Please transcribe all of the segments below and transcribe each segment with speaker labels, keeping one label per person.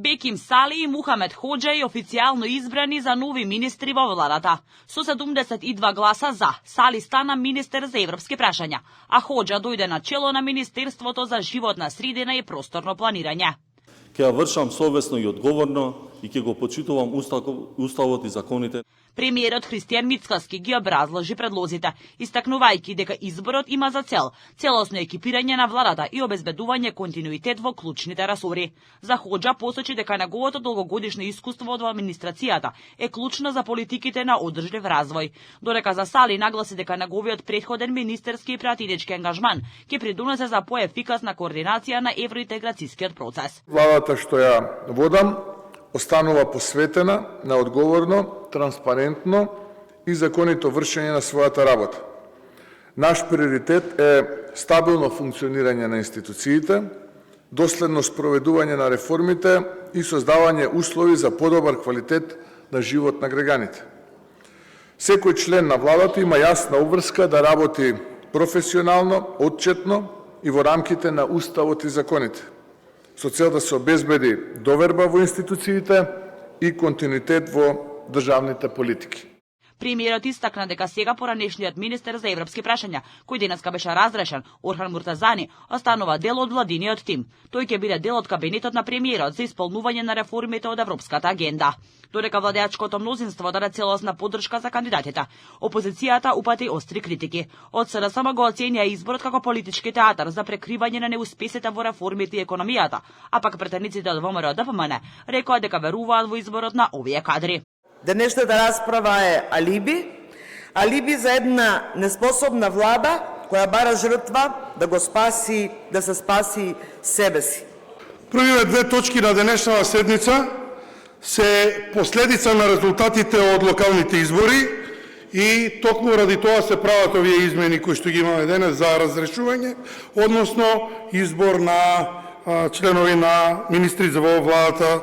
Speaker 1: Беким Сали и Мухамед Хоџаи официјално избрани за нови министри во владата. Со 72 гласа за, Сали стана министер за европски прашања, а Хоџа дојде на чело на Министерството за животна средина и просторно планирање.
Speaker 2: Ќе ја вршам совесно и одговорно и ќе го почитувам уставот и законите.
Speaker 1: Премиерот Христијан Мицкоски ги образложи предлозите, истакнувајќи дека изборот има за цел целосно екипирање на владата и обезбедување континуитет во клучните ресори. За Хоџа посочи дека неговото долгогодишно искуство од администрацијата е клучно за политиките на одржлив развој, додека за Сали нагласи дека неговиот претходен министерски и пратенички ангажман ќе придонесе за поефикасна координација на евроинтеграцијскиот процес.
Speaker 3: Владата што ја водам останува посветена на одговорно, транспарентно и законито вршење на својата работа. Наш приоритет е стабилно функционирање на институциите, доследно спроведување на реформите и создавање услови за подобар квалитет на живот на граѓаните. Секој член на владата има јасна обврска да работи професионално, отчетно и во рамките на уставот и законите, со цел да се обезбеди доверба во институциите и континуитет во државните политики.
Speaker 1: Премиерот истакна дека сега поранешниот министер за европски прашања, кој денеска беше разрешен, Орхан Муртазани, останува дел од владиниот тим. Тој ќе биде дел од кабинетот на премиерот за исполнување на реформите од европската агенда. Додека владеачкото мнозинство даде целосна поддршка за кандидатите, опозицијата упати остри критики. Од СДСМ го оценија изборот како политички театар за прекривање на неуспесите во реформите и економијата, а пак претениците од ВМРО ДПМН рекоа дека веруваат во изборот на овие кадри.
Speaker 4: Денешната расправа е алиби за една неспособна влада која бара жртва да се спаси себе си.
Speaker 5: Првите две точки на денешната седница се последица на резултатите од локалните избори и токму ради тоа се прават овие измени кои што ги имаме денес за разрешување, односно избор на членови на министри во владата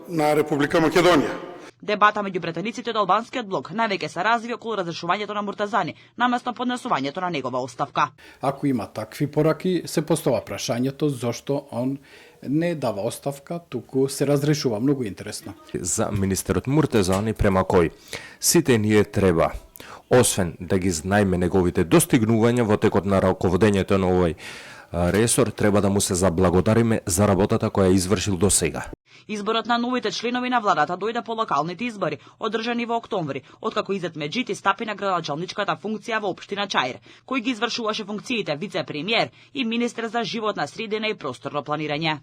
Speaker 5: на Република Македонија.
Speaker 1: Дебата меѓу претениците од албанскиот блок највеќе се разви околу разрешувањето на Муртазани, наместо поднесувањето на негова оставка.
Speaker 6: Ако има такви пораки, се постава прашањето зошто он не дава оставка, туку се разрешува. Многу интересно.
Speaker 7: За министерот Муртазани према кој сите ние треба, освен да ги знаеме неговите достигнувања во текот на раководењето на овој ресор, треба да му се заблагодариме за работата која извршил до сега.
Speaker 1: Изборот на новите членови на владата дојде по локалните избори, одржани во октомври, откако Изет Меджити стапи на градоначалничката функција во општина Чаир, кој ги извршуваше функциите вице-премиер и министер за животна средина и просторно планирање.